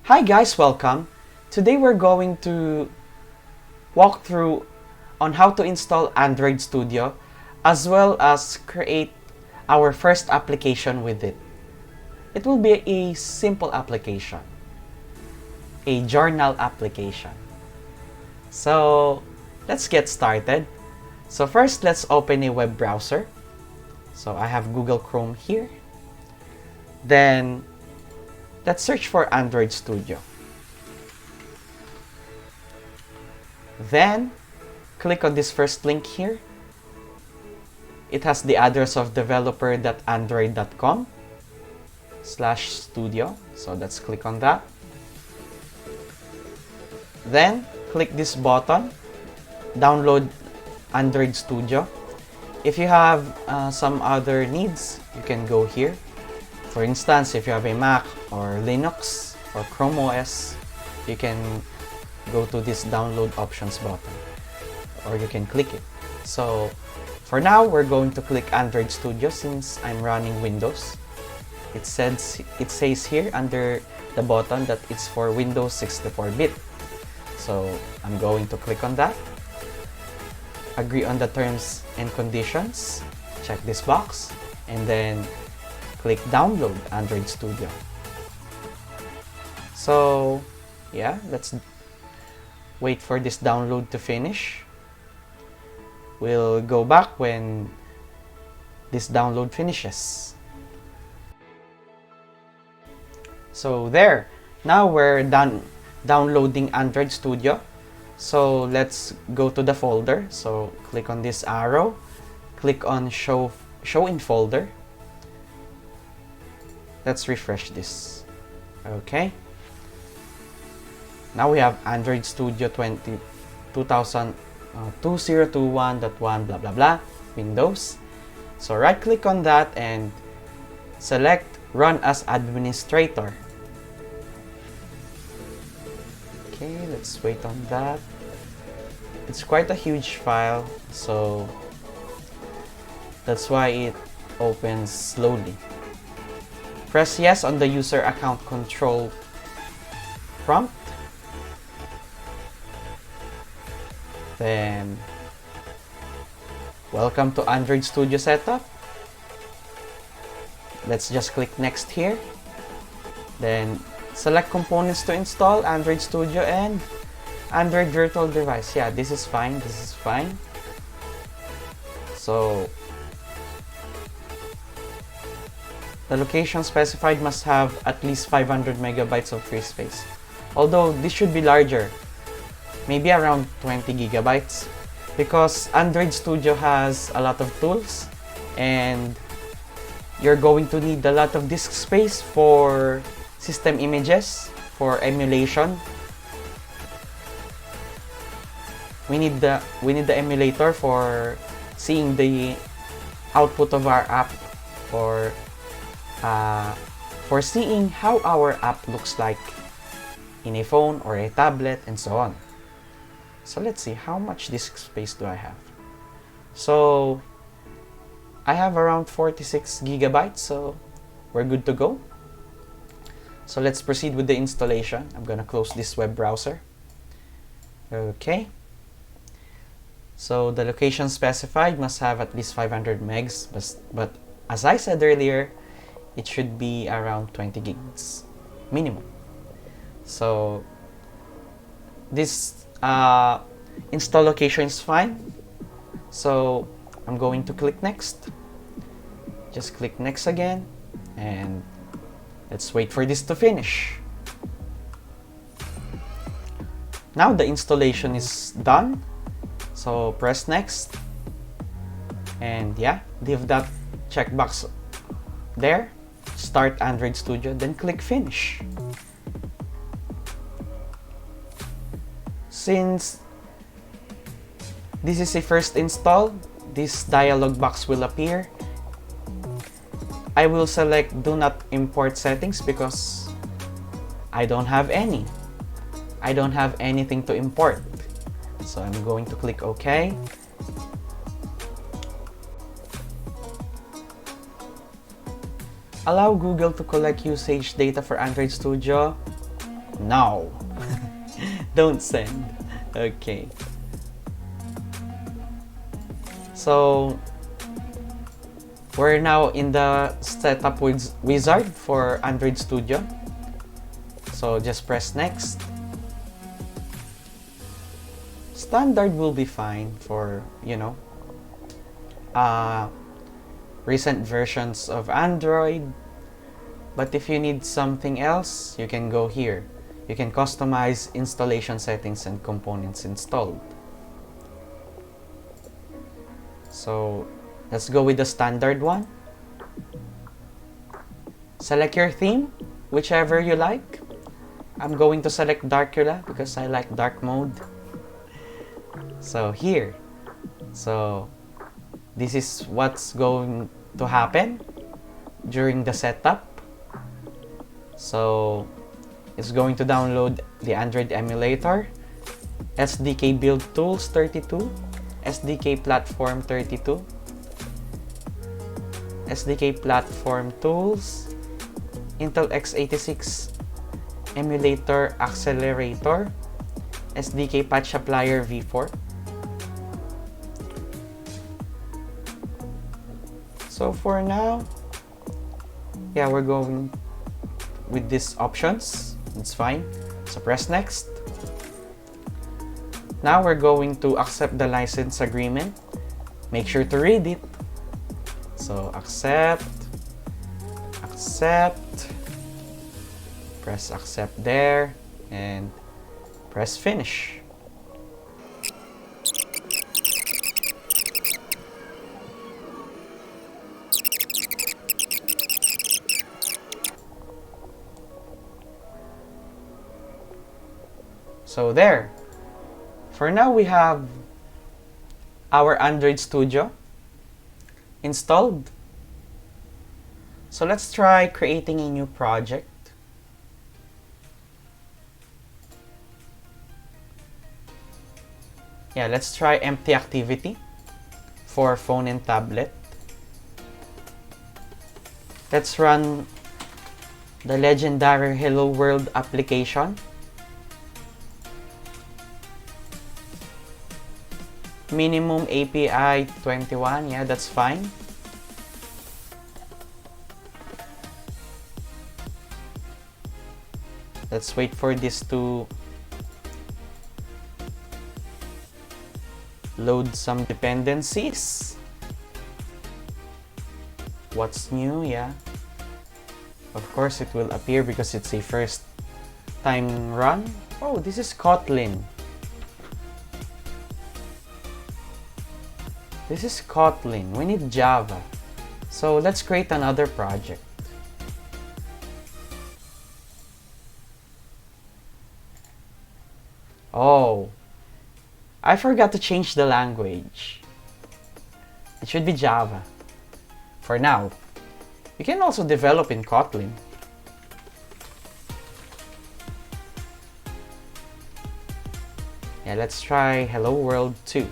Hi guys, welcome. Today we're going to walk through on how to install Android Studio as well as create our first application with it. It will be a simple application, a journal application. So let's get started. So first, let's open a web browser. So I have Google Chrome here. Then let's search for Android Studio. Then click on this first link here. It has the address of developer.android.com/studio. So let's click on that. Then click this button, download Android Studio. If you have some other needs, you can go here. For instance, if you have a Mac or Linux or Chrome OS, you can go to this download options button or you can click it. So for now, we're going to click Android Studio since I'm running Windows. It says here under the button that it's for Windows 64-bit. So I'm going to click on that. Agree on the terms and conditions. Check this box and then click download Android Studio. So yeah, let's wait for this download to finish. We'll go back when this download finishes. So there, now we're done downloading Android Studio. So let's go to the folder. So click on this arrow, click on show in folder. Let's refresh this. Okay. Now we have Android Studio 2021.1 blah blah blah Windows. So right click on that and select Run as Administrator. Okay, let's wait on that. It's quite a huge file, so that's why it opens slowly. Press yes on the user account control prompt. Then, welcome to Android Studio setup. Let's just click next here. Then, select components to install Android Studio and Android virtual device. Yeah, this is fine. This is fine. So, the location specified must have at least 500 megabytes of free space. Although this should be larger, maybe around 20 gigabytes, because Android Studio has a lot of tools and you're going to need a lot of disk space for system images, for emulation. We need the emulator for seeing the output of our app, or for seeing how our app looks like in a phone or a tablet and so on. So let's see, how much disk space do I have? So I have around 46 gigabytes, so we're good to go. So let's proceed with the installation. I'm gonna close this web browser. Okay. So the location specified must have at least 500 megs, but as I said earlier, it should be around 20 gigs minimum. So this install location is fine. So I'm going to click next. Just click next again and let's wait for this to finish. Now the installation is done. So press next. And yeah, leave that checkbox there. Start Android Studio, then click finish. Since this is a first install, this dialog box will appear. I will select do not import settings because I don't have any. I don't have anything to import. So I'm going to click OK. Allow Google to collect usage data for Android Studio. No. Don't send. Okay. So we're now in the setup wizard for Android Studio. So just press next. Standard will be fine for, recent versions of Android. But if you need something else, you can go here. You can customize installation settings and components installed. So let's go with the standard one. Select your theme, whichever you like. I'm going to select Darkula because I like dark mode. So here. So this is what's going to happen during the setup. So it's going to download the Android emulator, SDK build tools 32, SDK platform 32, SDK platform tools, Intel x86 emulator accelerator, SDK patch applier v4. So for now, yeah, we're going with these options. It's fine. So press next. Now we're going to accept the license agreement. Make sure to read it. So accept, press accept there, and press finish. So there. For now, we have our Android Studio installed. So let's try creating a new project. Yeah, let's try empty activity for phone and tablet. Let's run the legendary Hello World application. Minimum API 21, yeah, that's fine. Let's wait for this to load some dependencies. What's new? Yeah. Of course it will appear because it's a first time run. Oh, this is Kotlin. This is Kotlin. We need Java. So let's create another project. Oh, I forgot to change the language. It should be Java. For now. You can also develop in Kotlin. Yeah, let's try Hello World 2.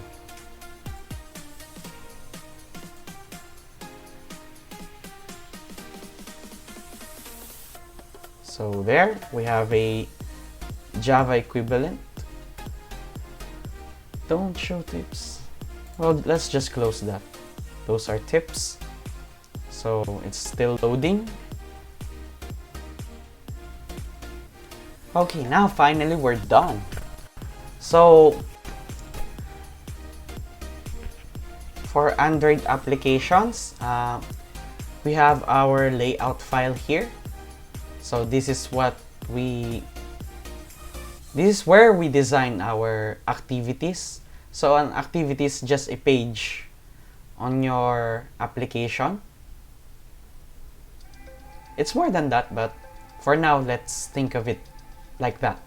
So there, we have a Java equivalent. Don't show tips. Well, let's just close that. Those are tips. So it's still loading. Okay, now finally we're done. So for Android applications, we have our layout file here. So this is where we design our activities. So an activity is just a page on your application. It's more than that, but for now, let's think of it like that.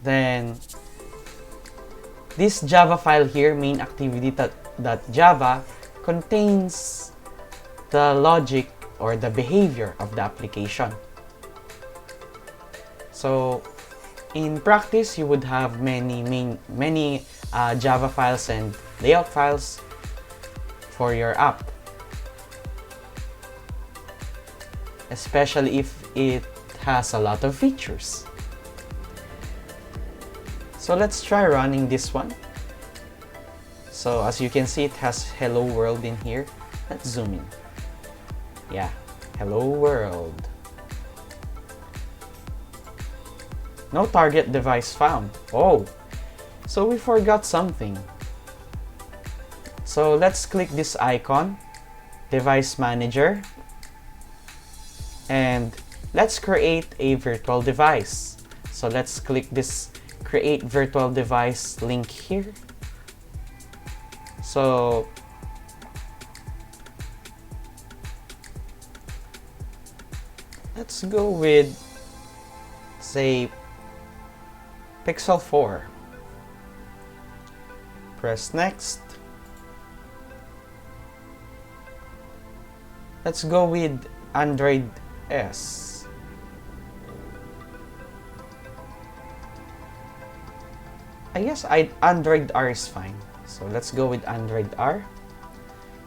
Then this Java file here, main activity.java, contains the logic or the behavior of the application. So in practice, you would have many Java files and layout files for your app, especially if it has a lot of features. So let's try running this one. So as you can see, it has hello world in here. Let's zoom in. Yeah, hello world. No target device found. Oh, so we forgot something. So let's click this icon, device manager, and let's create a virtual device. So let's click this create virtual device link here. So let's go with, say, Pixel 4. Press next. Let's go with Android S. I guess Android R is fine. So let's go with Android R.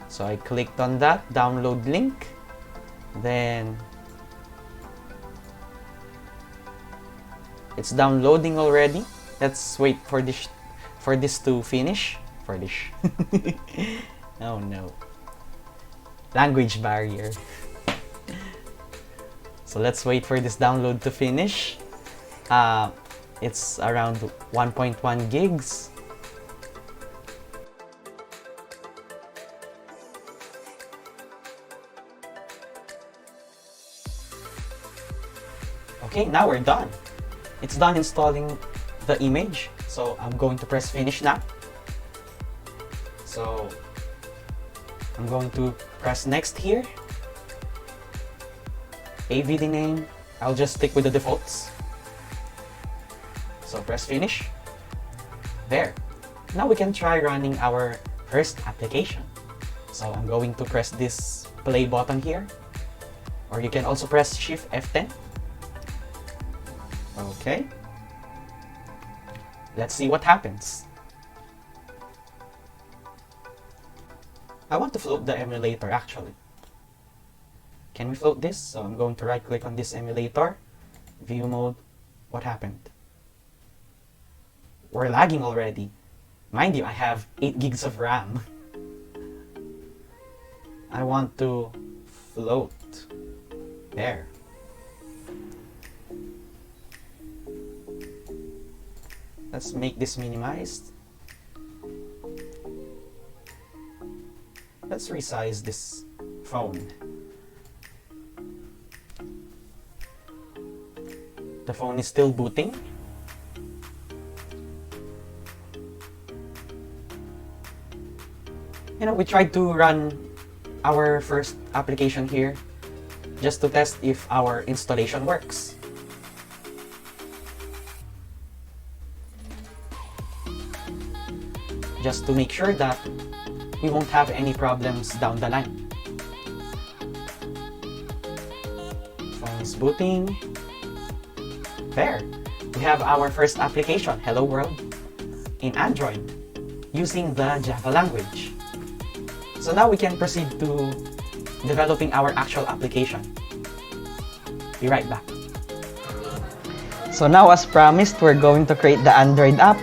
So I clicked on that, download link. Then it's downloading already. Let's wait for this to finish. Oh no. Language barrier. So let's wait for this download to finish. It's around 1.1 gigs. Okay, now we're done. It's done installing the image. So I'm going to press finish now. So I'm going to press next here. AVD name, I'll just stick with the defaults. So press finish. There. Now we can try running our first application. So I'm going to press this play button here. Or you can also press Shift F10. Okay. Let's see what happens. I want to float the emulator actually. Can we float this? So I'm going to right click on this emulator. View mode. What happened? We're lagging already. Mind you, I have 8 gigs of RAM. I want to float. There. Let's make this minimized. Let's resize this phone. The phone is still booting. You know, we tried to run our first application here just to test if our installation works. Just to make sure that we won't have any problems down the line. Phone is booting. There, we have our first application, Hello World, in Android, using the Java language. So now we can proceed to developing our actual application. Be right back. So now, as promised, we're going to create the Android app.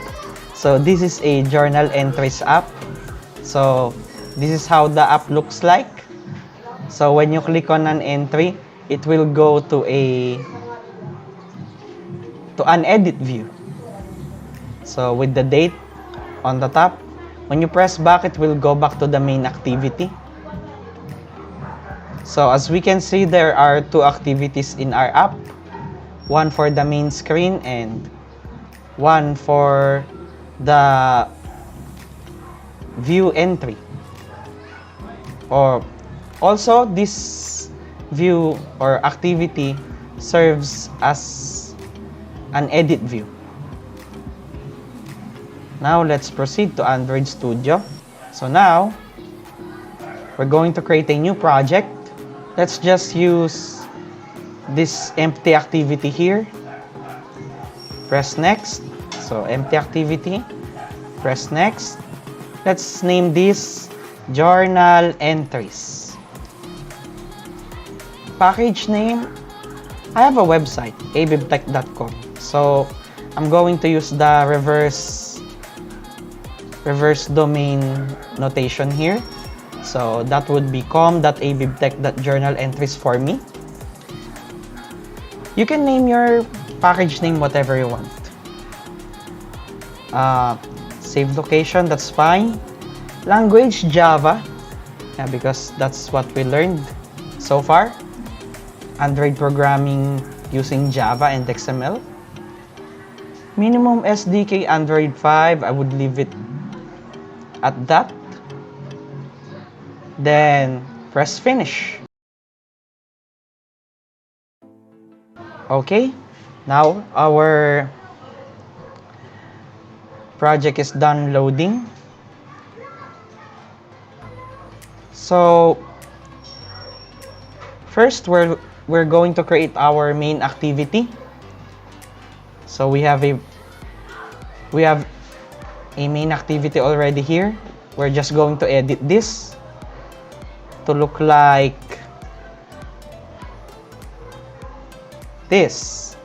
So this is a journal entries app. So this is how the app looks like. So when you click on an entry, it will go to an edit view. So with the date on the top, when you press back, it will go back to the main activity. So as we can see, there are 2 activities in our app. One for the main screen and one for the view entry. Or also, this view or activity serves as an edit view. Now let's proceed to Android Studio. So now we're going to create a new project. Let's just use this empty activity here. Press next. So empty activity. Press next. Let's name this journal entries. Package name, I have a website, abibtech.com. So I'm going to use the reverse domain notation here. So that would be com.abibtech.journal entries for me. You can name your package name whatever you want. Save location, that's fine. Language, Java, yeah, because that's what we learned so far. Android programming using Java and XML. Minimum SDK Android 5, I would leave it at that. Then press finish. Okay, now our project is done loading. So first we're going to create our main activity. So we have a main activity already here. We're just going to edit this to look like this.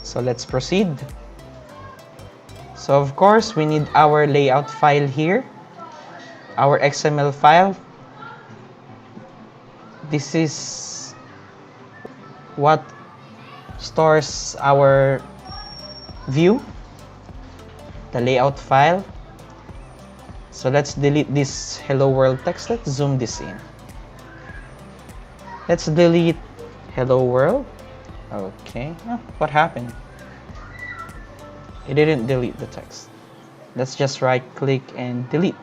So let's proceed. So of course we need our layout file here, our XML file. This is what stores our view, the layout file. So let's delete this hello world text. Let's zoom this in. Let's delete hello world. Okay, oh, what happened? It didn't delete the text. Let's just right click and delete.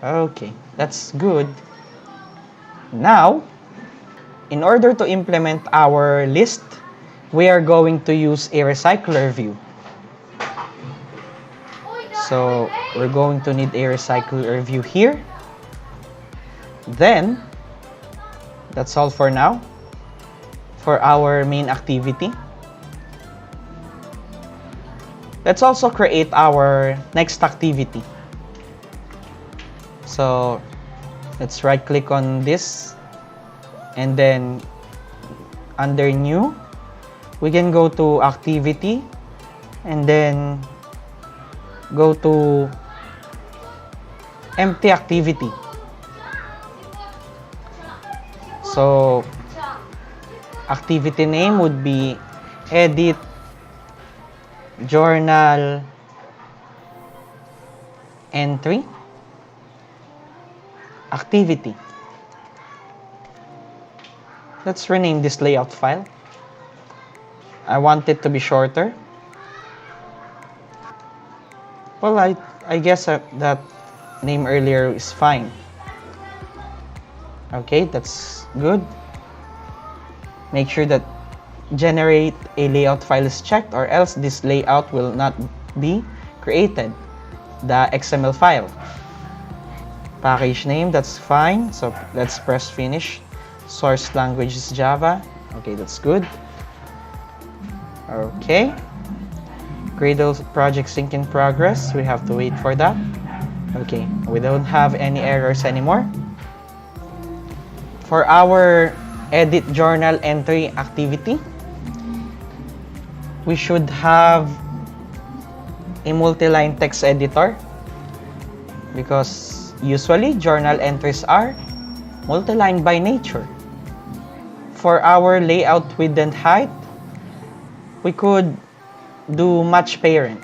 Okay, that's good. Now, in order to implement our list, we are going to use a recycler view. So we're going to need a recycler view here. Then, that's all for now for our main activity. Let's also create our next activity. So let's right click on this and then under new we can go to activity and then go to empty activity. So activity name would be edit journal entry activity. Let's rename this layout file. I want it to be shorter. Well, I guess that name earlier is fine. Okay, that's good. Make sure that generate a layout file is checked, or else this layout will not be created, the XML file. Package name, that's fine. So let's press finish. Source language is Java. Okay, that's good. Okay. Gradle project sync in progress. We have to wait for that. Okay, we don't have any errors anymore. For our edit journal entry activity, we should have a multi-line text editor because usually journal entries are multi-line by nature. For our layout width and height, we could do match parent.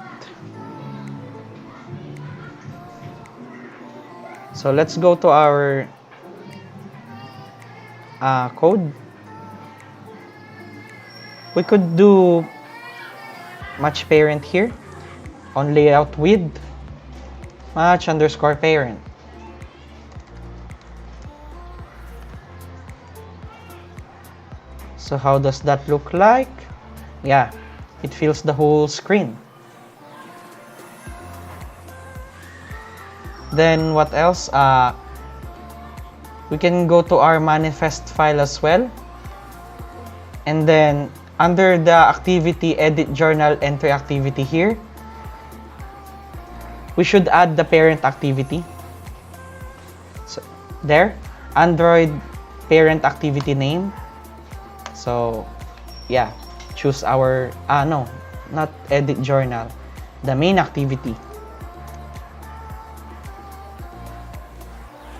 So let's go to our code. We could do match parent here on layout width, match underscore parent. So how does that look like? Yeah, it fills the whole screen. Then what else? We can go to our manifest file as well. And then under the activity edit journal entry activity here, we should add the parent activity. So there, Android parent activity name. So yeah, choose our, no, not edit journal, the main activity.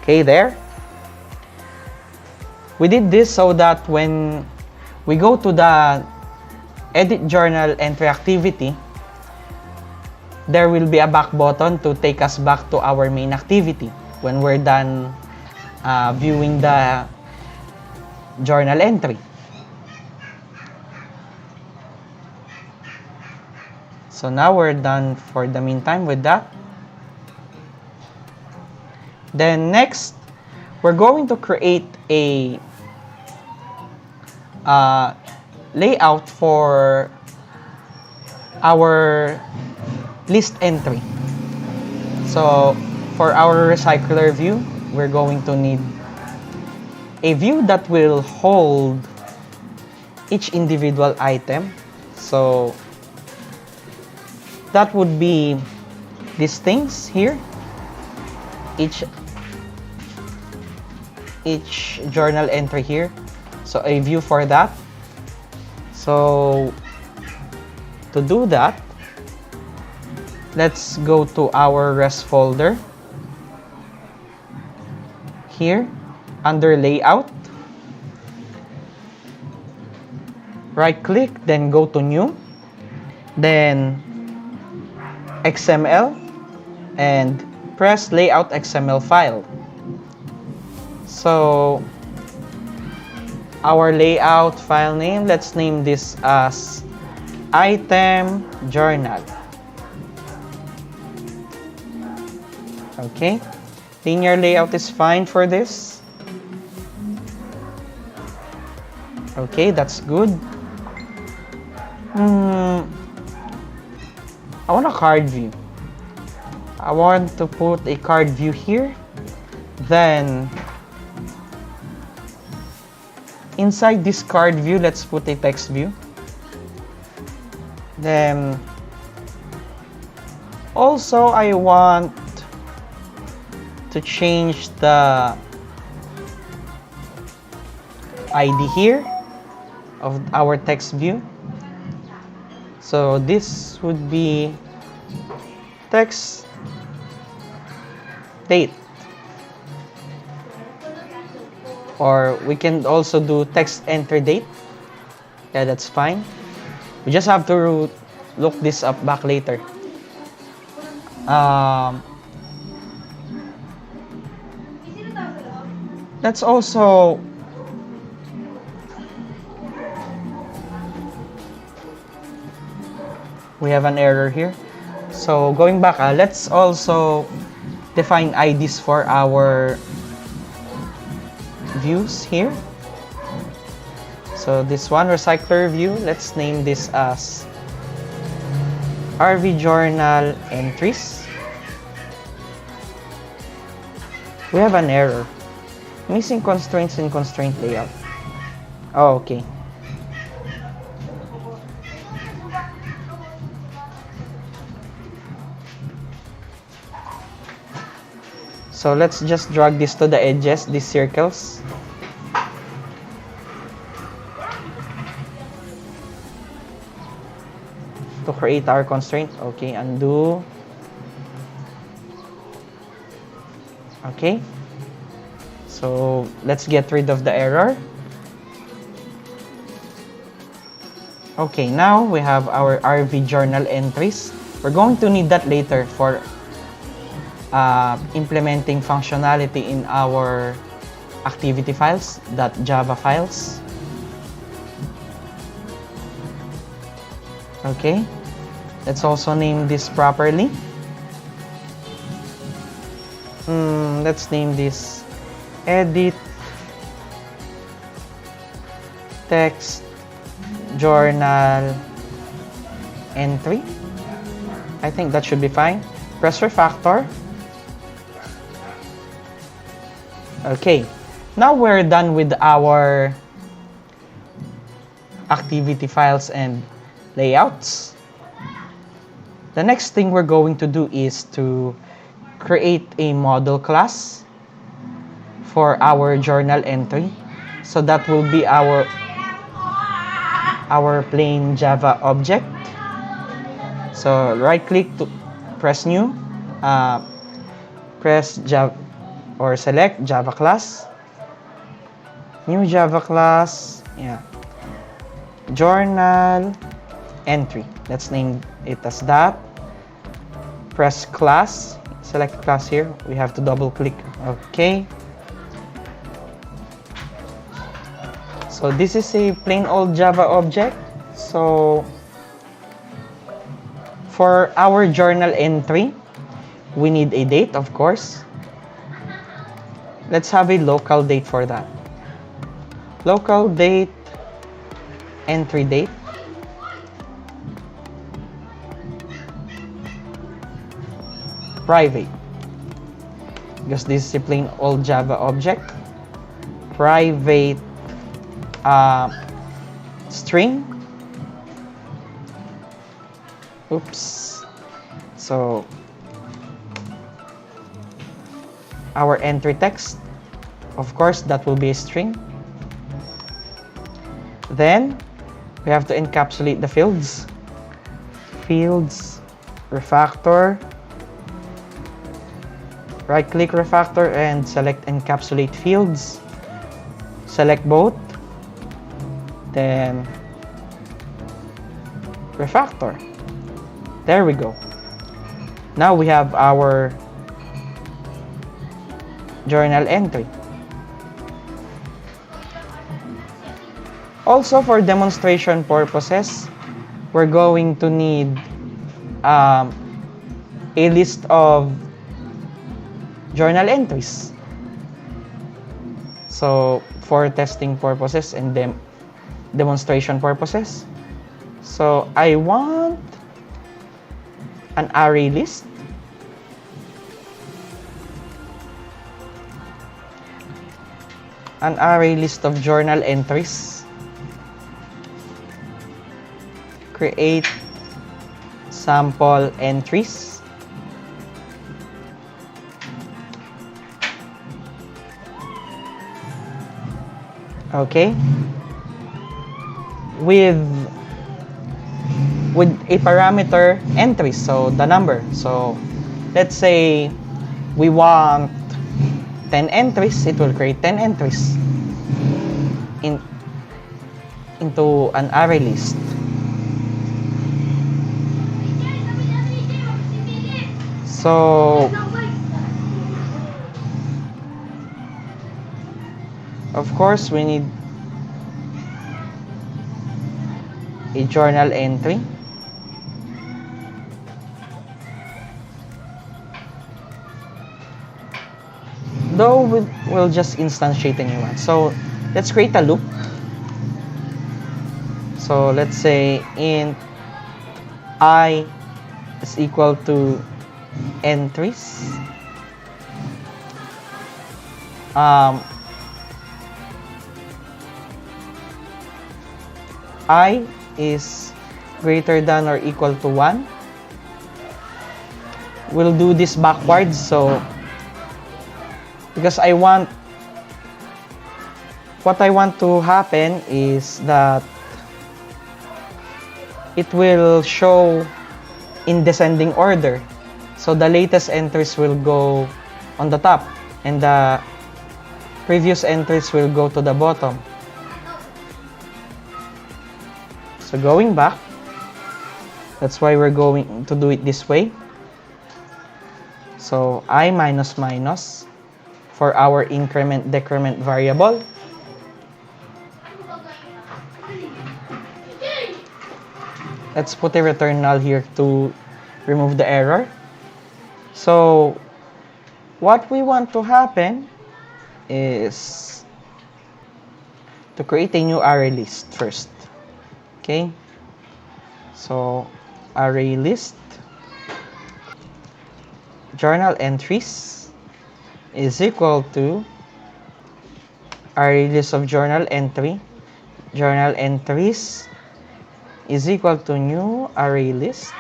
Okay, there. We did this so that when we go to the edit journal entry activity, there will be a back button to take us back to our main activity when we're done viewing the journal entry. So now we're done for the meantime with that. Then next, we're going to create a layout for our list entry. So for our recycler view, we're going to need a view that will hold each individual item. So that would be these things here, each journal entry here. So a view for that. So to do that, let's go to our res folder here under layout, right click, then go to new, then XML, and press layout XML file. So our layout file name, let's name this as item journal. Okay, linear layout is fine for this. Okay, that's good. I want a card view. I want to put a card view here. Then inside this card view, let's put a text view. Then also I want to change the ID here of our text view. So this would be text date, or we can also do text enter date. Yeah, that's fine. We just have to look this up back later. Let's also we have an error here. So going back, let's also define IDs for our views here. So this one, recycler view, let's name this as RV journal entries. We have an error. Missing constraints in constraint layout. Oh, okay. So let's just drag this to the edges, these circles. To create our constraint. Okay, undo. Okay. So let's get rid of the error. Okay, now we have our RV journal entries. We're going to need that later for implementing functionality in our activity files, .java files. Okay, let's also name this properly. Let's name this edit text journal entry. I think that should be fine. Press refactor. Okay, now we're done with our activity files and layouts. The next thing we're going to do is to create a model class for our journal entry. So that will be our plain Java object. So right click to press new, uh, press Java or select Java class, new Java class, yeah, journal entry. Let's name it as that. Press class, select class here. We have to double click. Okay. So this is a plain old Java object. So for our journal entry, we need a date, of course. Let's have a local date for that. Local date, entry date. Private. Because this is a plain old Java object. Private string. Oops. So our entry text, of course, that will be a string. Then we have to encapsulate the fields. Fields, refactor. Right click refactor and select encapsulate fields. Select both. Then refactor. There we go. Now we have our journal entry. Also, for demonstration purposes, we're going to need a list of journal entries. So for testing purposes and demonstration purposes. So I want an array list. An array list of journal entries. Create sample entries. Okay. With a parameter entry, so the number. So let's say we want 10 entries, it will create 10 entries into an array list. So of course we need a journal entry. Though we'll just instantiate a new one. So let's create a loop. So let's say int I is equal to entries. I is greater than or equal to 1. We'll do this backwards, so because what I want to happen is that it will show in descending order. So the latest entries will go on the top and the previous entries will go to the bottom. So going back, that's why we're going to do it this way. So I minus minus for our increment decrement variable. Let's put a return null here to remove the error. So what we want to happen is to create a new array list first. Okay, so array list journal entries is equal to array list of journal entries is equal to new array list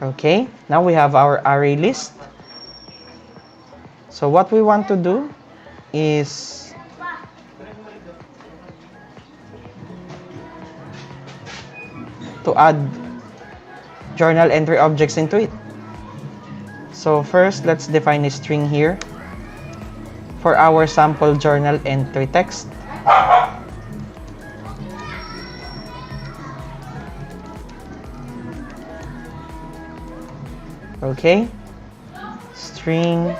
Okay, now we have our array list. So what we want to do is to add journal entry objects into it. So first, let's define a string here for our sample journal entry text. Okay, string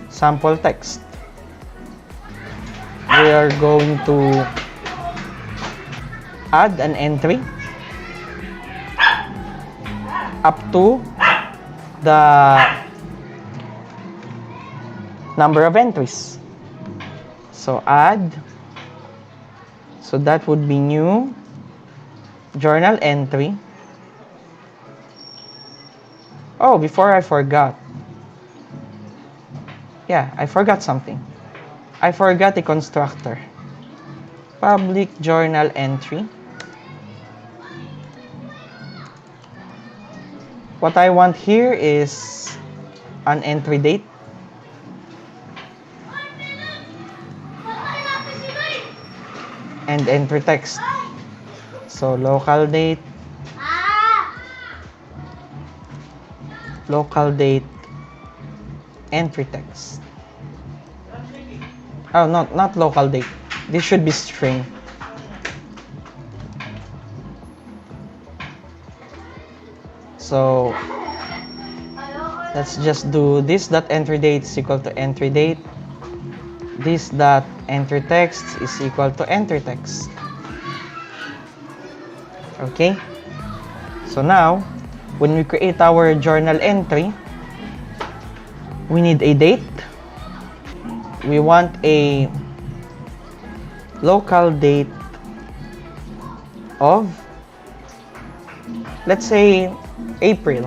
sample text. We are going to add an entry up to the number of entries. So add, so that would be new journal entry. Oh, before I forgot. Yeah, I forgot something. I forgot the constructor. Public journal entry. What I want here is an entry date. And entry text. So local date, entry text. Oh, not local date. This should be string. So let's just do this dot entry date is equal to entry date. This dot entry text is equal to entry text. Okay. So now, when we create our journal entry, we need a date. We want a local date of, let's say, April.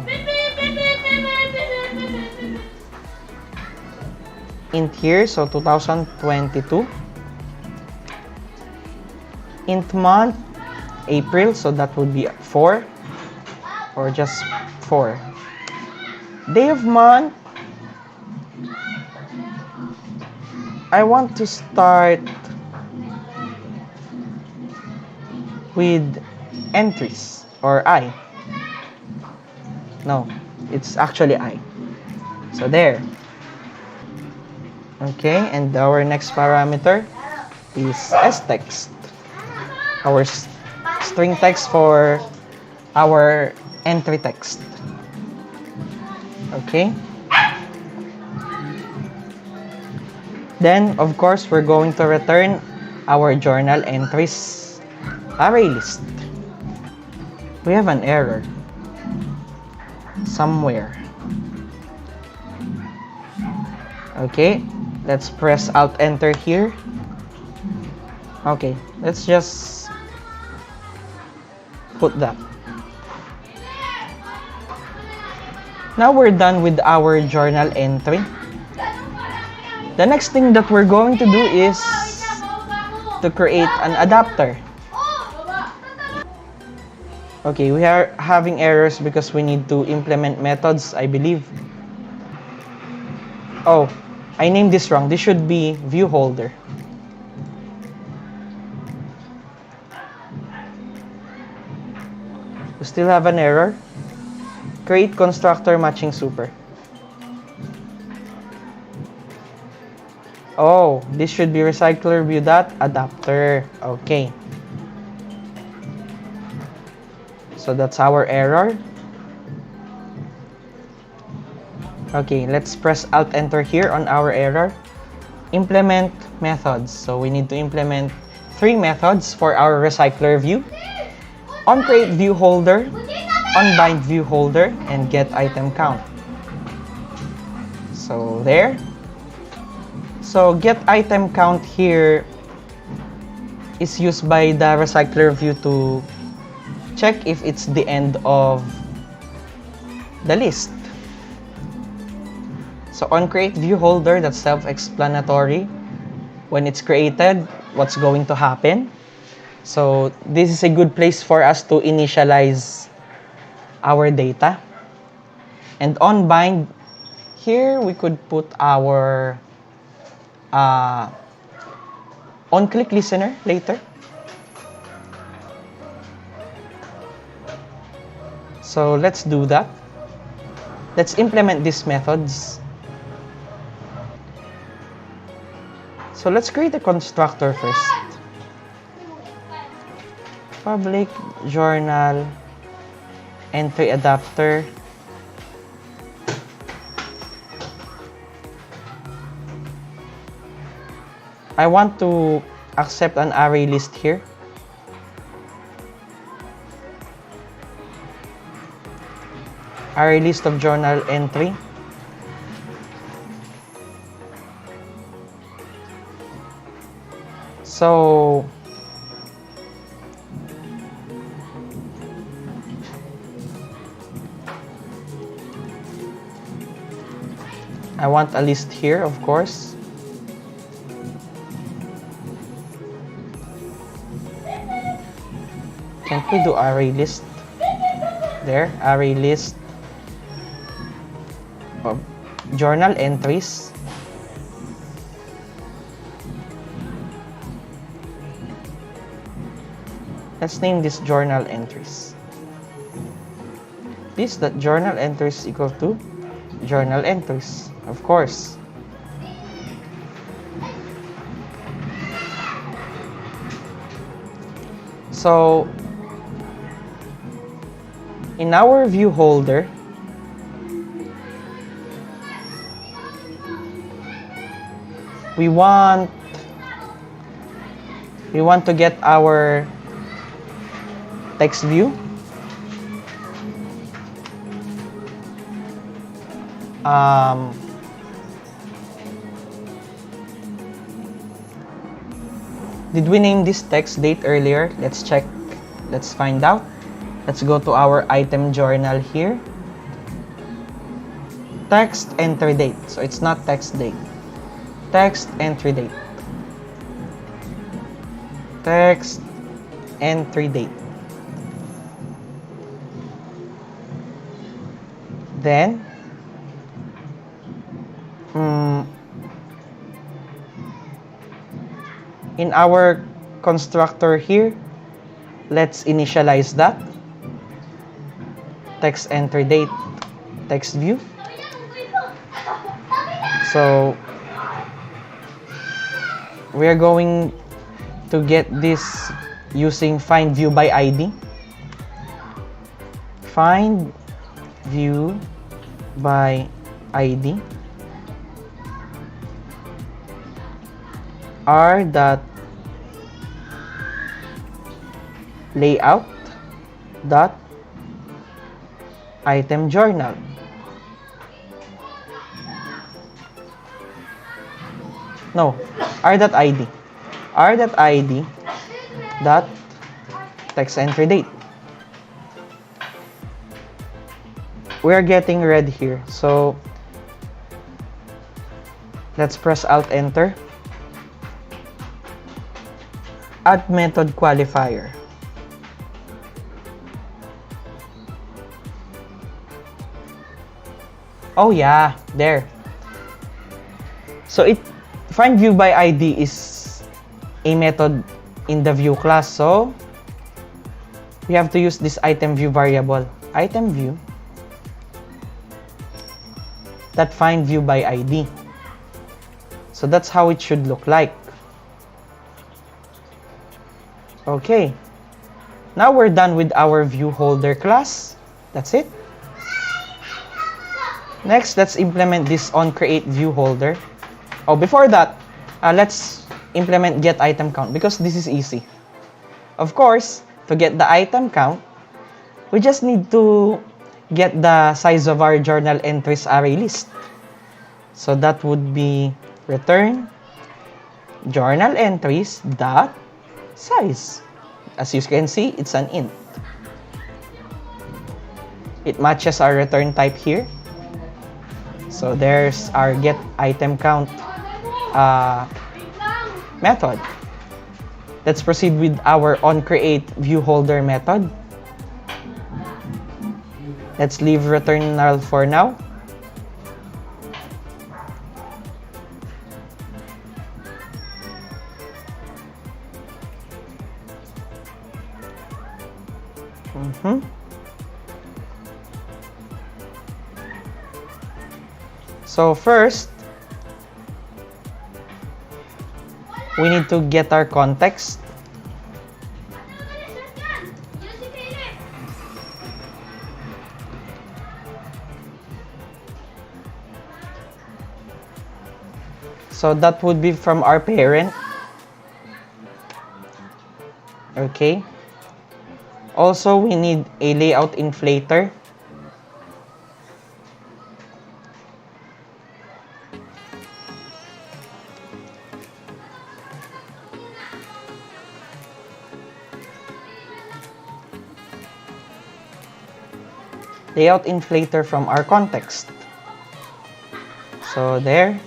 Int here, so 2022. Int month, April, so that would be 4 or just 4. Day of month, I want to start with entries or I. No, it's actually I. So there. Okay, and our next parameter is stext. Our string text for our entry text. Okay. Then, of course, we're going to return our journal entries array list. We have an error somewhere. Okay, let's press Alt Enter here. Okay, let's just put that. Now we're done with our journal entry. The next thing that we're going to do is to create an adapter. Okay, we are having errors because we need to implement methods, I believe. Oh, I named this wrong. This should be view holder. We still have an error. Create constructor matching super. Oh, this should be recycler view dot adapter. Okay. So that's our error. Okay, let's press Alt Enter here on our error. Implement methods. So we need to implement 3 methods for our recycler view. OnCreate view holder, OnBind view holder, and get item count. So there. So get item count here is used by the recycler view to check if it's the end of the list. So on create view holder, that's self-explanatory. When it's created, what's going to happen. So this is a good place for us to initialize our data. And on bind, here we could put our on-click listener later. So let's do that. Let's implement these methods. So let's create a constructor first. Public journal entry adapter. I want to accept an array list here. Array list of journal entry. So I want a list here, of course. Can't we do array list? There, array list of journal entries. Let's name this journal entries. This that journal entries equal to journal entries, of course. So in our view holder, we want to get our text view. Did we name this text date earlier? Let's check. Let's find out. Let's go to our item journal here. Text entry date. So it's not text date. Text entry date. Text entry date. Then in our constructor here, let's initialize that. Text entry date, text view. So we're going to get this using find view by ID. Find view by ID. R dot layout dot item journal. No, r.id. r.id dot text entry date. We are getting red here, so let's press Alt Enter. Add method qualifier. Oh yeah, there. So find view by ID is a method in the view class, so we have to use this item view variable. Item view that find view by ID. So that's how it should look like. Okay, now we're done with our view holder class. That's it. Next, let's implement this on create view holder. Oh, before that, let's implement get item count because this is easy. Of course, to get the item count, we just need to get the size of our journal entries array list. So that would be return journal entries dot size. As you can see, it's an int. It matches our return type here. So there's our get item count method. Let's proceed with our on create view holder method. Let's leave return null for now. So first, we need to get our context. So that would be from our parent. Okay. Also, we need a layout inflator. Layout inflator from our context. So there.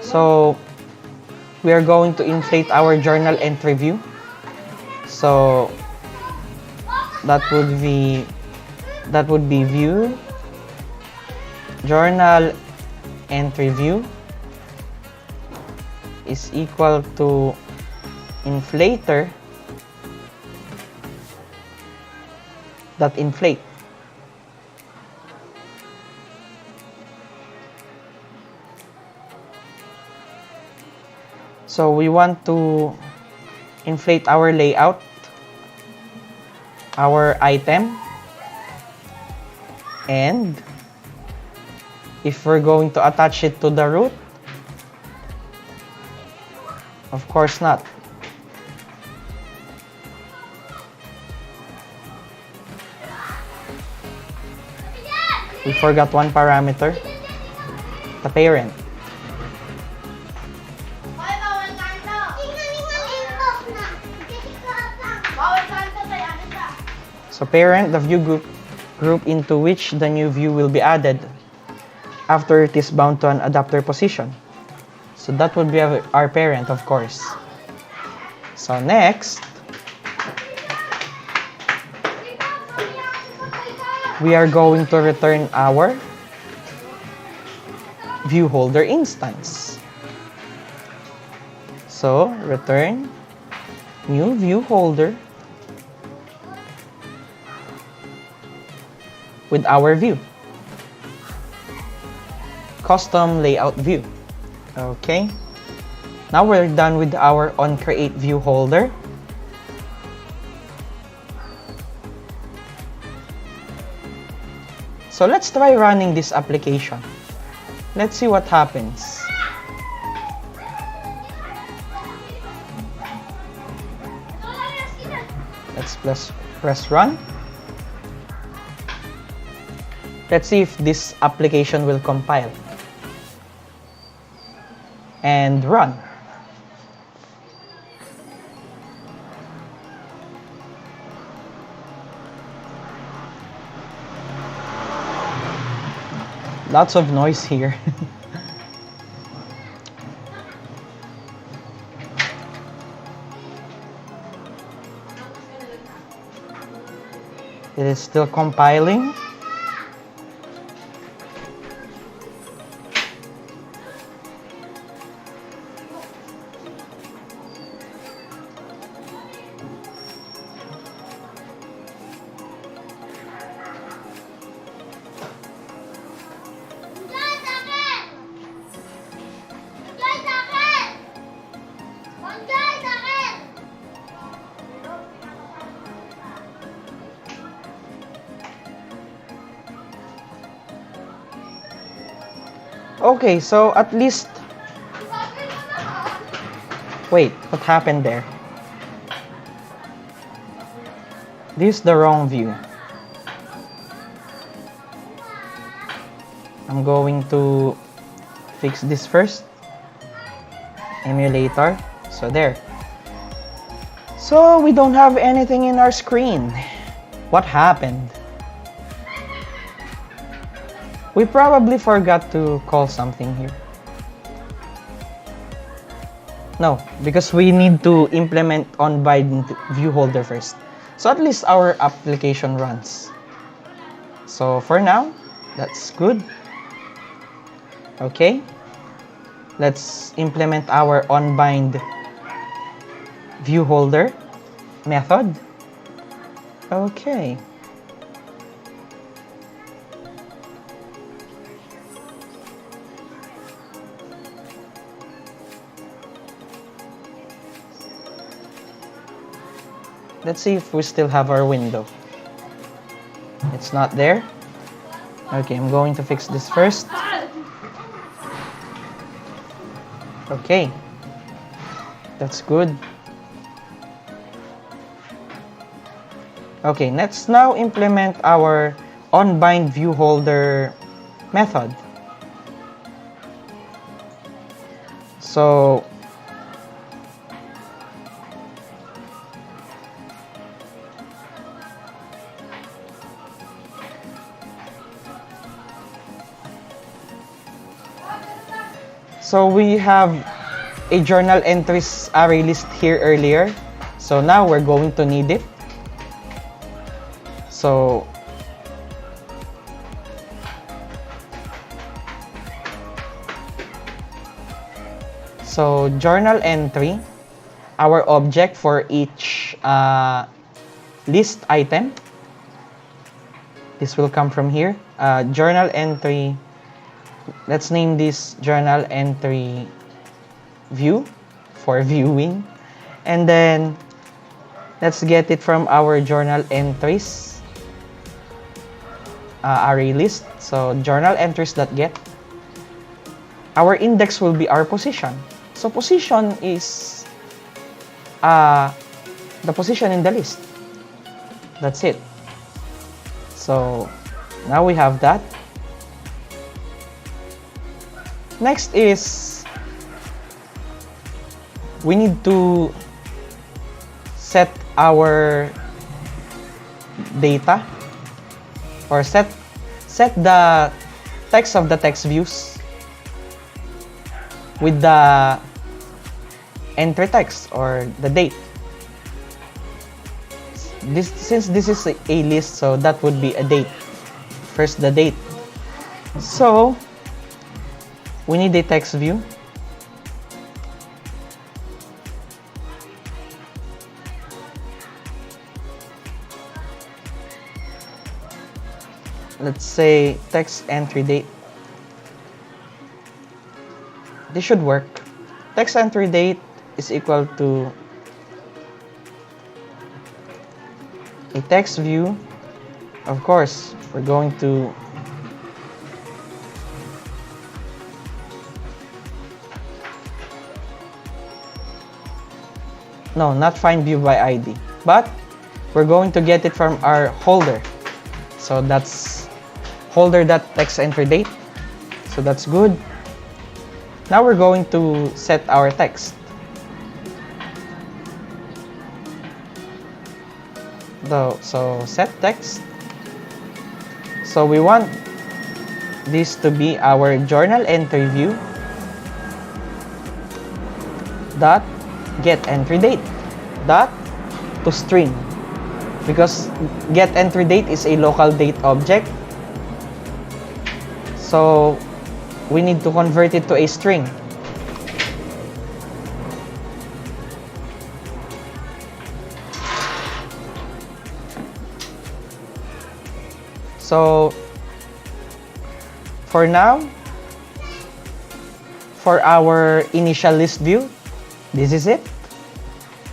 So we are going to inflate our journal entry view. So that would be view journal entry view is equal to inflator dot inflate. So we want to inflate our layout, our item, and if we're going to attach it to the root, of course not. We forgot one parameter, the parent. So parent, the view group into which the new view will be added after it is bound to an adapter position. So that would be our parent, of course. So next, we are going to return our view holder instance. So return new view holder with our view. Custom layout view. Okay. Now we're done with our onCreate view holder. So let's try running this application. Let's see what happens. Let's press run. Let's see if this application will compile. And run. Lots of noise here. It is still compiling. Okay, so at least... Wait, what happened there? This is the wrong view. I'm going to fix this first. Emulator. So there. So we don't have anything in our screen. What happened? We probably forgot to call something here. No, because we need to implement on-bind view holder first. So at least our application runs. So for now, that's good. Okay. Let's implement our on-bind view holder method. Okay. Let's see if we still have our window. It's not there. Okay, I'm going to fix this first. Okay. That's good. Okay, let's now implement our on-bind view holder method. So we have a journal entries array list here earlier. So now we're going to need it. So journal entry, our object for each list item. This will come from here. Journal entry. Let's name this journal entry view for viewing. And then let's get it from our journal entries array list. So journal entries.get. Our index will be our position. So position is the position in the list. That's it. So now we have that. Next is we need to set our data or set the text of the text views with the entry text or the date. Since this is a list, so that would be a date. First the date. So we need a text view. Let's say text entry date. This should work. Text entry date is equal to a text view. Of course, we're going to no, not find view by ID, but we're going to get it from our holder. So that's holder.text entry date. So that's good. Now we're going to set our text. So set text. So we want this to be our journal entry view dot get entry date dot to string, because get entry date is a local date object. So we need to convert it to a string. So for now, for our initial list view, this is it.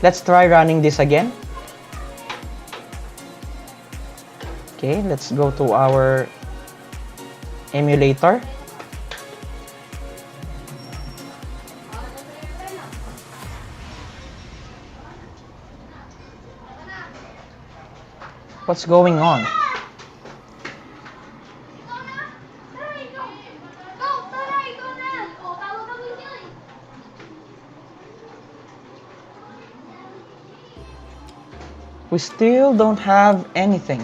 Let's try running this again. Okay, let's go to our emulator. What's going on? We still don't have anything.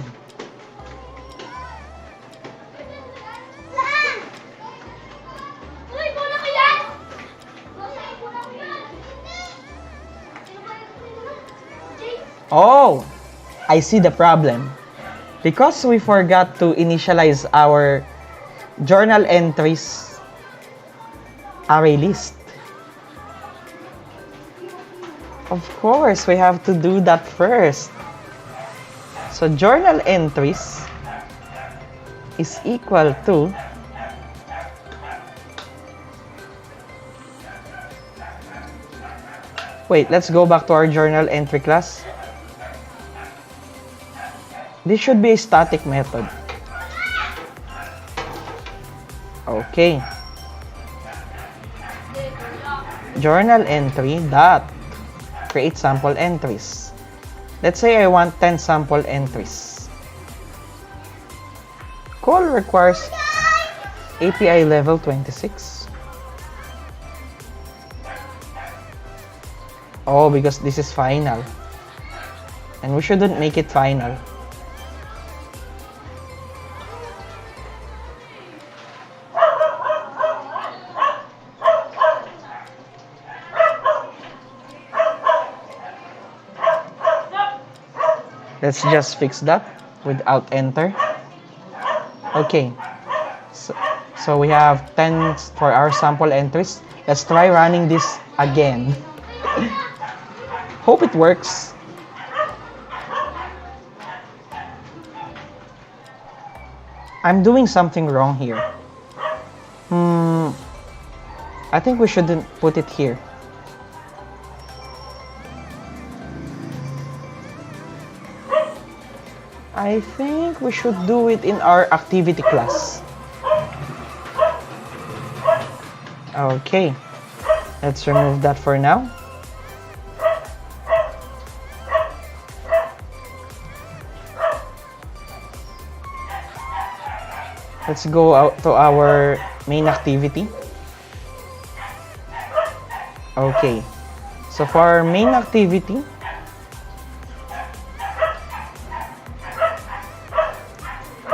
Oh, I see the problem. Because we forgot to initialize our journal entries array list. Of course, we have to do that first. So journal entries is equal to wait, let's go back to our journal entry class. This should be a static method. Okay. Journal entry dot create sample entries. Let's say I want 10 sample entries. Call requires API level 26. Oh, because this is final. And we shouldn't make it final. Let's just fix that without enter. Okay. So we have 10 for our sample entries. Let's try running this again. Hope it works. I'm doing something wrong here. I think we shouldn't put it here. I think we should do it in our activity class. Okay, let's remove that for now. Let's go out to our main activity. Okay, so for our main activity,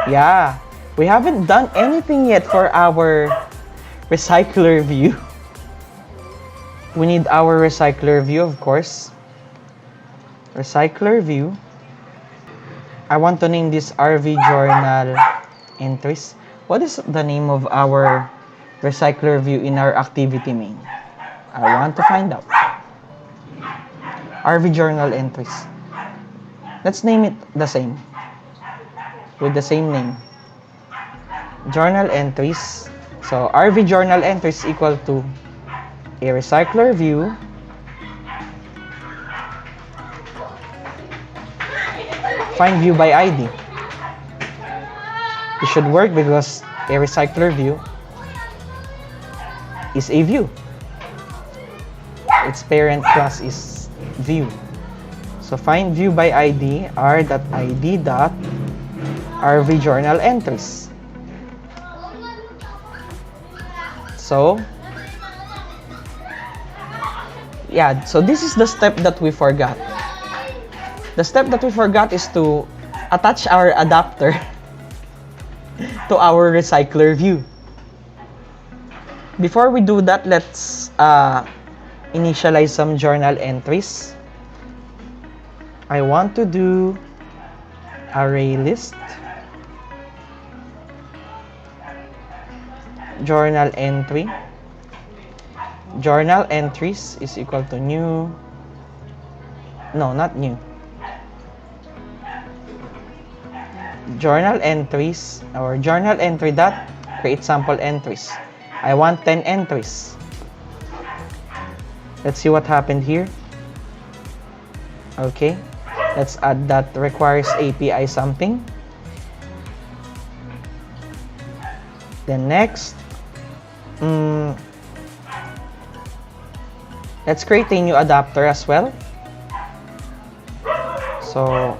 yeah, we haven't done anything yet for our recycler view. We need our recycler view, of course. Recycler view. I want to name this RV journal entries. What is the name of our recycler view in our activity main? I want to find out. RV journal entries. Let's name it the same. With the same name. Journal entries. So RV journal entries equal to a recycler view find view by ID. It should work because a recycler view is a view. Its parent class is view. So find view by ID r.id dot RV journal entries. So yeah, so this is the step that we forgot. The step that we forgot is to attach our adapter to our recycler view. Before we do that, let's initialize some journal entries. I want to do array list journal entry. Journal entries is equal to new. No, not new. Journal entries or journal entry dot create sample entries. I want 10 entries. Let's see what happened here. Okay, let's add that requires API something. Then next, let's create a new adapter as well. So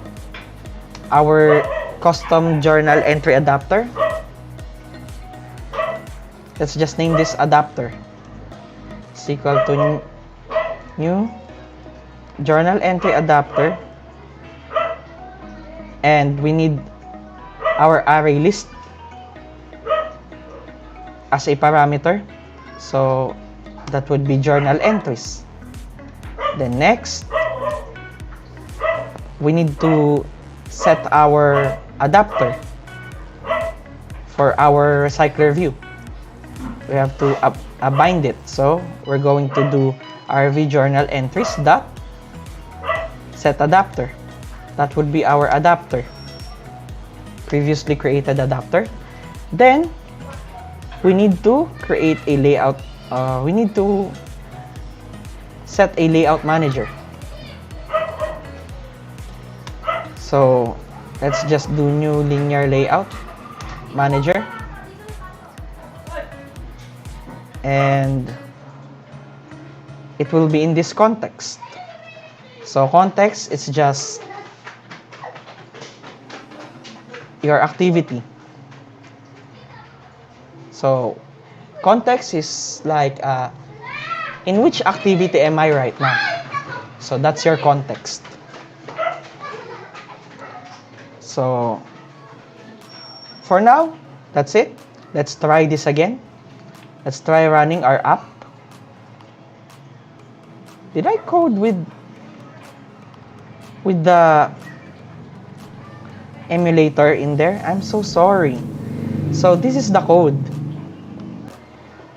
our custom journal entry adapter. Let's just name this adapter. It's equal to new journal entry adapter. And we need our array list as a parameter. So that would be journal entries. Then next, we need to set our adapter for our recycler view. We have to bind it. So we're going to do RV journal entries dot set adapter. That would be our adapter, previously created adapter. Then we need to create a layout. We need to set a layout manager. So let's just do new linear layout manager, and it will be in this context. So context is just your activity. So context is like in which activity am I right now? So that's your context. So for now, that's it. Let's try this again. Let's try running our app. Did I code with the emulator in there? I'm so sorry. So this is the code.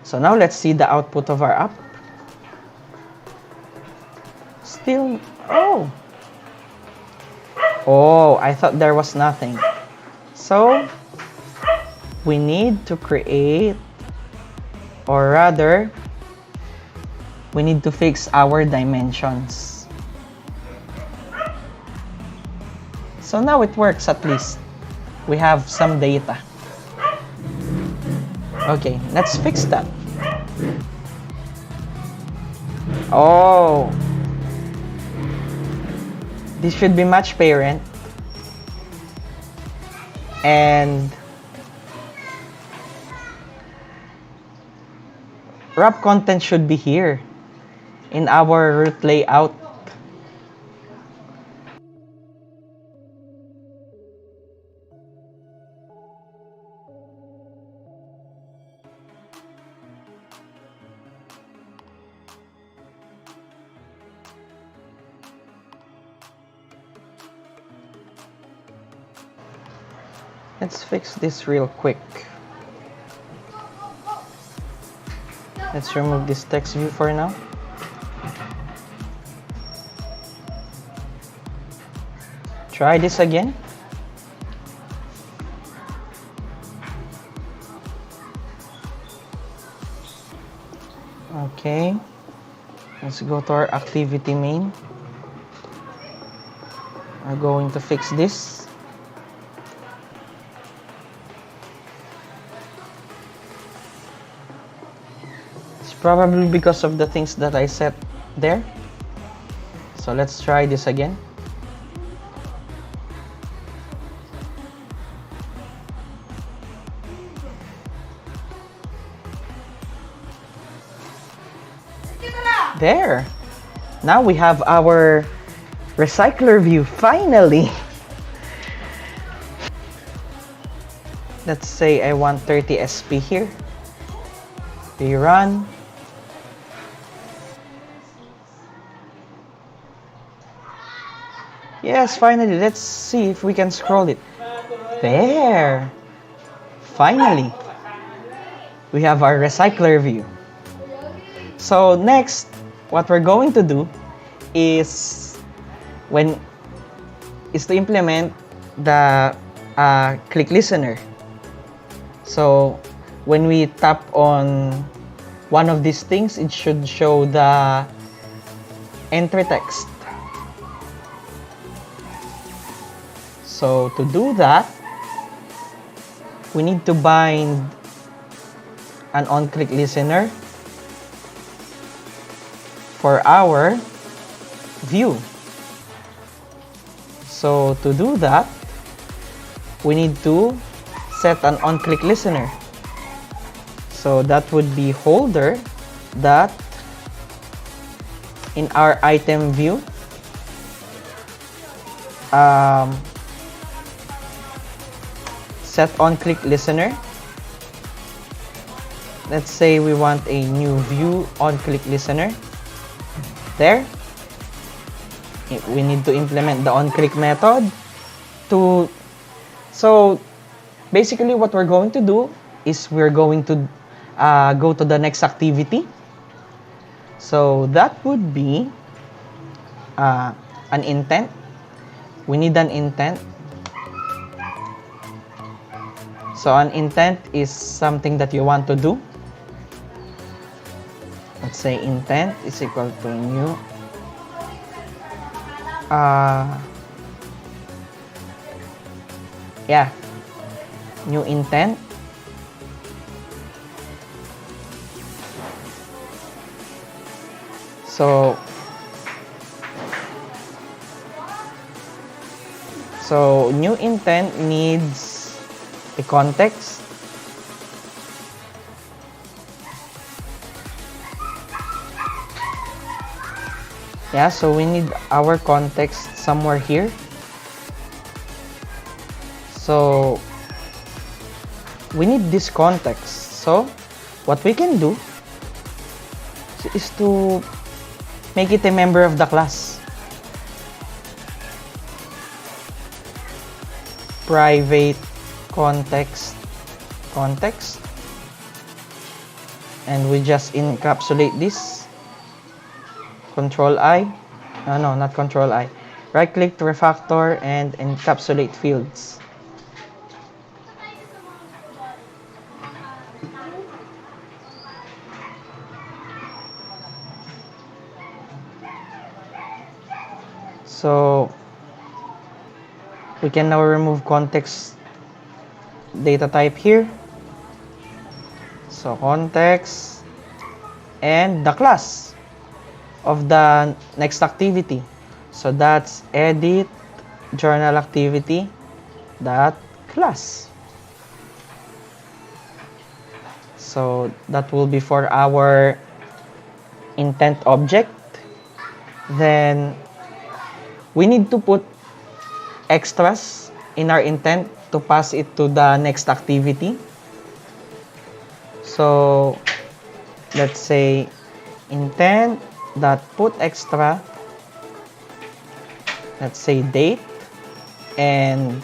So now let's see the output of our app. Still, oh, I thought there was nothing. So we need to create, or rather, we need to fix our dimensions. So now it works at least. We have some data. Okay, let's fix that. Oh, this should be match parent, and wrap content should be here in our root layout. Let's fix this real quick. Let's remove this text view for now. Try this again. Okay. Let's go to our activity main. We're going to fix this. Probably because of the things that I set there. So let's try this again. There. Now we have our recycler view, finally. Let's say I want 30 SP here. We run. Yes, finally, let's see if we can scroll it. There! Finally! We have our recycler view. So next, what we're going to do is to implement the click listener. So when we tap on one of these things, it should show the entry text. So to do that, we need to bind an on-click listener for our view. So to do that, we need to set an on-click listener. So that would be holder that in our item view, set on-click listener. Let's say we want a new view on-click listener. There. we need to implement the onClick method to, so basically what we're going to do is we're going to go to the next activity. So that would be an intent. We need an intent. So an intent is something that you want to do. Let's say intent is equal to new new intent. So new intent needs a context. Yeah, so we need our context somewhere here. So we need this context. So what we can do is to make it a member of the class. Private context, and we just encapsulate this. Control I, no, not Control I. Right click to refactor and encapsulate fields. So we can now remove context data type here. So context and the class of the next activity. So that's edit journal activity dot class. So that will be for our intent object. Then we need to put extras in our intent to pass it to the next activity. So let's say intent dot put extra, let's say date, and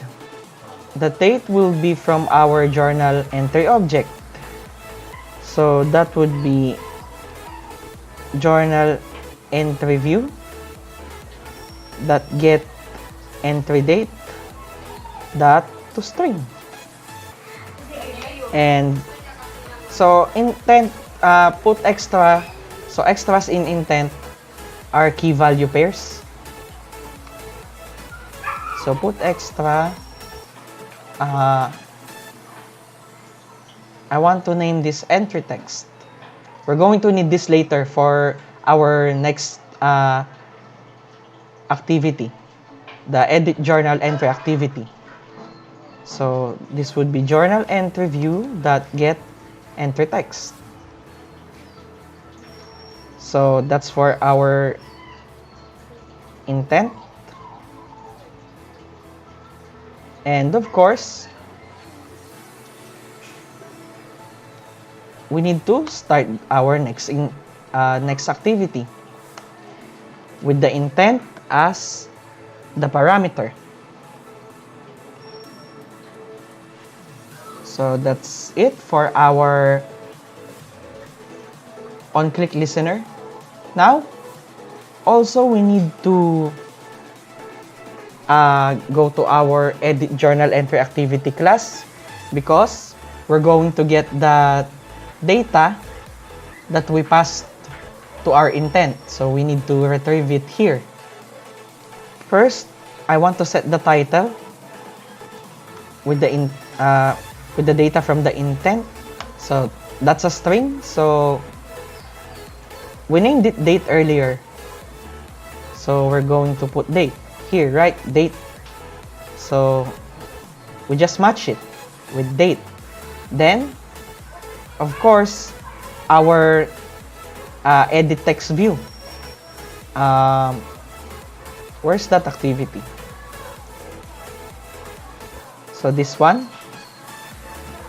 the date will be from our journal entry object. So that would be journal entry view that get entry date dot to string. And so intent put extra, so extras in intent are key value pairs. So put extra, I want to name this entry text. We're going to need this later for our next activity, the edit journal entry activity. So this would be journal entry view dot get entry text. So that's for our intent. And of course, we need to start our next activity with the intent as the parameter. So that's it for our on-click listener. Now, also we need to go to our edit journal entry activity class, because we're going to get the data that we passed to our intent. So we need to retrieve it here. First, I want to set the title with the data from the intent. So that's a string. So we named it date earlier. So we're going to put date here, right? Date. So we just match it with date. Then, of course, our edit text view. Where's that activity? So this one,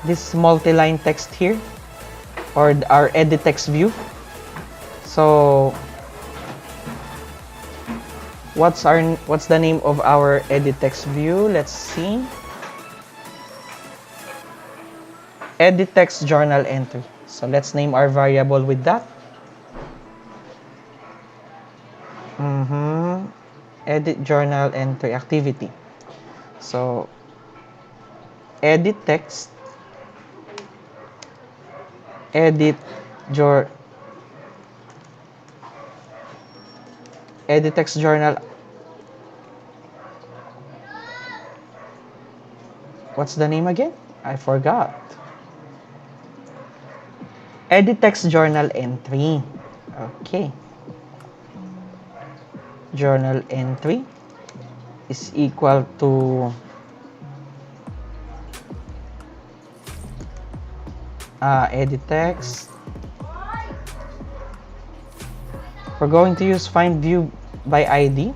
this multi-line text here, or our edit text view. So what's the name of our edit text view? Let's see. Edit text journal entry. So let's name our variable with that. Edit journal entry activity. So edit text, edit text journal. What's the name again? I forgot. Edit text journal entry. Okay. Journal entry is equal to edit text. We're going to use find view by ID.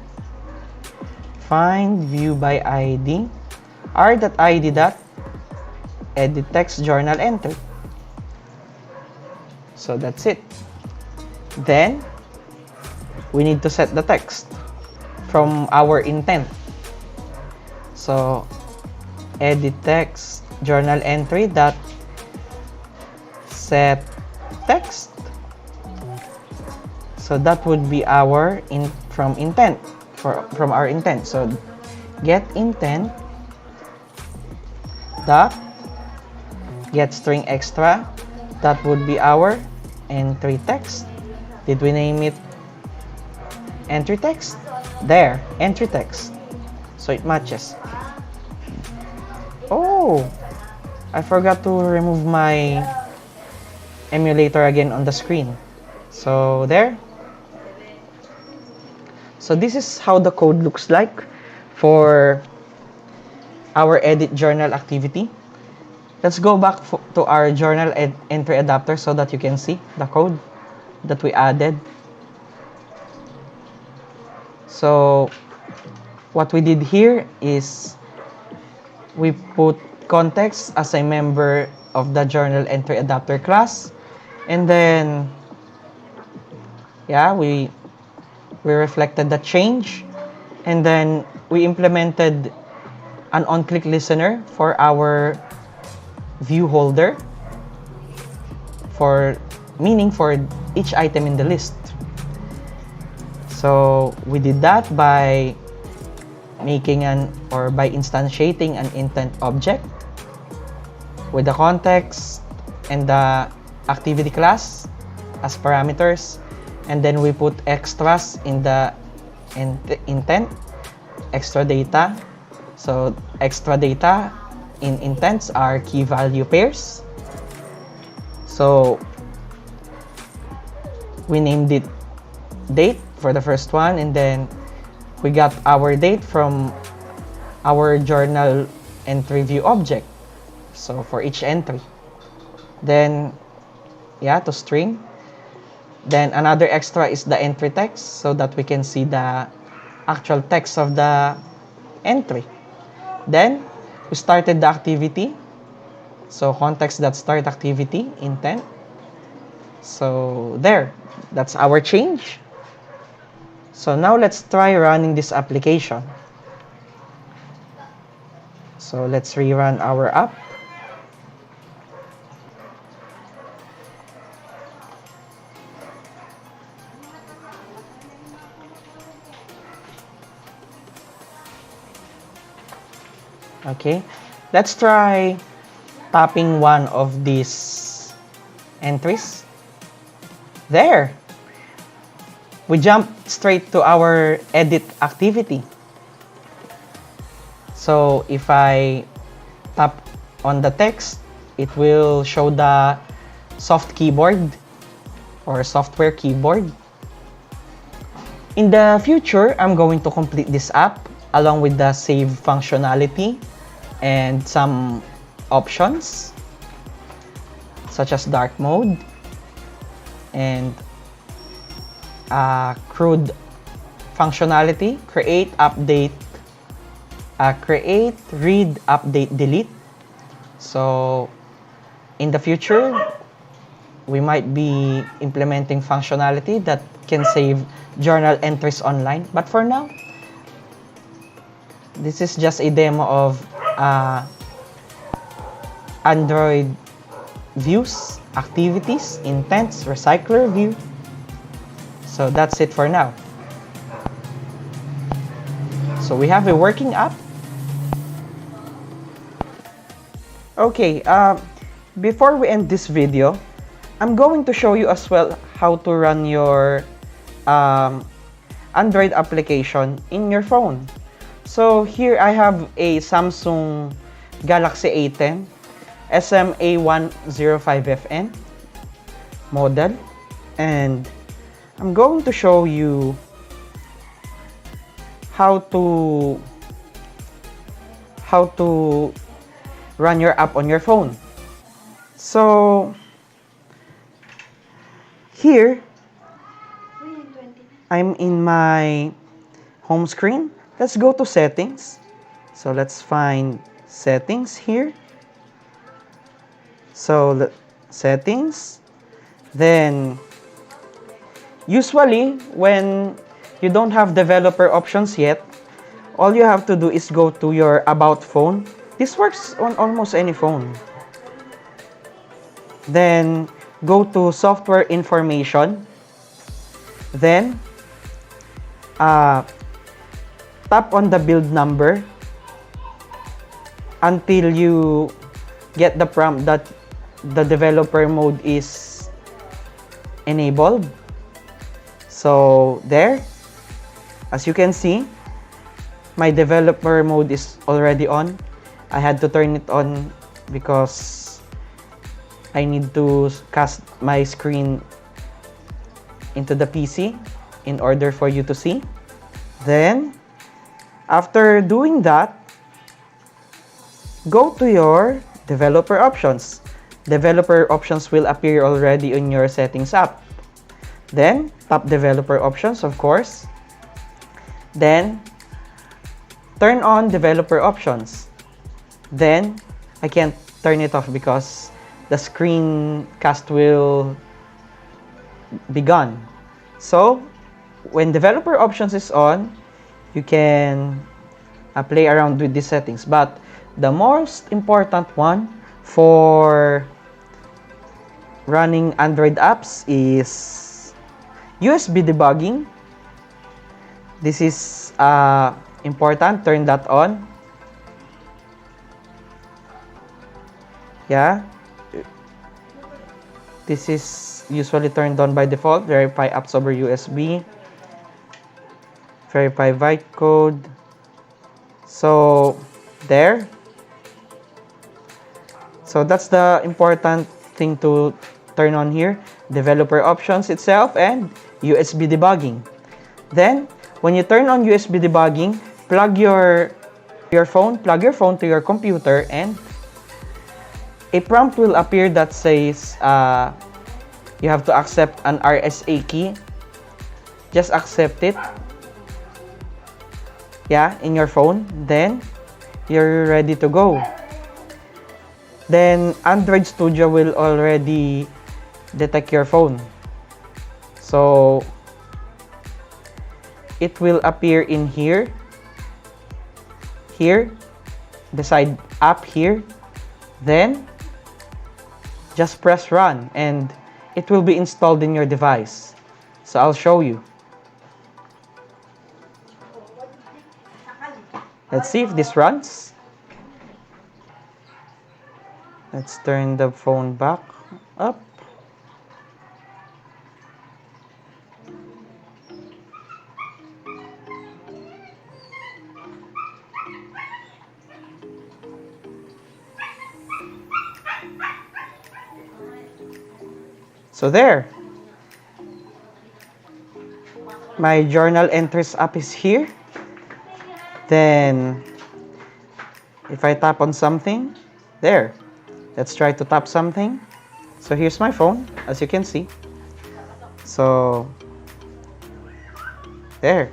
Find view by ID r.id dot edit text journal entry. So that's it. Then we need to set the text from our intent. So edit text journal entry dot set text. So that would be our from our intent. So get intent dot get string extra. That would be our entry text. Did we name it entry text? There, entry text. So it matches. Oh, I forgot to remove my emulator again on the screen. So there. So this is how the code looks like for our edit journal activity. Let's go back to our journal entry adapter so that you can see the code that we added. So what we did here is we put context as a member of the journal entry adapter class, and then we reflected the change, and then we implemented an on-click listener for our view holder, meaning for each item in the list. So we did that by by instantiating an intent object with the context and the activity class as parameters, and then we put extras in the intent, extra data. So extra data in intents are key value pairs. So we named it date for the first one, and then we got our date from our journal entry view object. So for each entry, then to string. Then another extra is the entry text, so that we can see the actual text of the entry. Then we started the activity. So context.start activity intent. So there, that's our change. So now let's try running this application. So let's rerun our app. Okay, let's try tapping one of these entries. There, we jump straight to our edit activity. So if I tap on the text, it will show the soft keyboard or software keyboard. In the future, I'm going to complete this app along with the save functionality and some options such as dark mode and crude functionality, create, read, update, delete. So in the future, we might be implementing functionality that can save journal entries online. But for now, This is just a demo of Android views, activities, intents, recycler view. So that's it for now. So we have a working app. Okay, before we end this video, I'm going to show you as well how to run your Android application in your phone. So here I have a Samsung Galaxy A10 SMA105FN model, and I'm going to show you how to run your app on your phone. So here I'm in my home screen. Let's go to settings. So let's find settings here. So settings. Then usually when you don't have developer options yet, all you have to do is go to your about phone. This works on almost any phone. Then go to software information. Then tap on the build number until you get the prompt that the developer mode is enabled. So there, as you can see, my developer mode is already on. I had to turn it on because I need to cast my screen into the PC in order for you to see. Then, after doing that, go to your developer options. Developer options will appear already in your settings app. Then, tap developer options, of course. Then, turn on developer options. Then, I can't turn it off because the screencast will be gone. So, when developer options is on, you can play around with these settings. But the most important one for running Android apps is USB debugging. This is important. Turn that on. Yeah. This is usually turned on by default. Verify apps over USB. Verify bytecode. So, there. So, that's the important thing to turn on here. Developer options itself and USB debugging. Then, when you turn on USB debugging, plug your phone to your computer, and a prompt will appear that says you have to accept an RSA key. Just accept it. Yeah, in your phone. Then, you're ready to go. Then, Android Studio will already detect your phone. So, it will appear in here, beside app here. Then, just press run and it will be installed in your device. So, I'll show you. Let's see if this runs. Let's turn the phone back up. So there. My journal entries app is here. Then, if I tap on something, there. Let's try to tap something. So here's my phone, as you can see. So, there.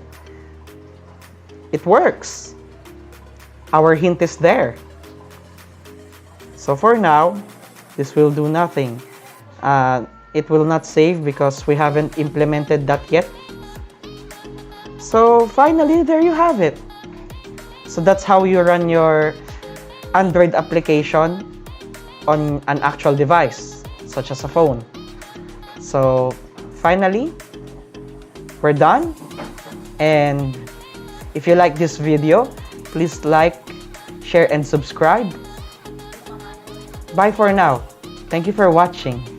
It works. Our hint is there. So for now, this will do nothing. It will not save because we haven't implemented that yet. So finally, there you have it. So that's how you run your Android application on an actual device, such as a phone. So finally, we're done. And if you like this video, please like, share, and subscribe. Bye for now. Thank you for watching.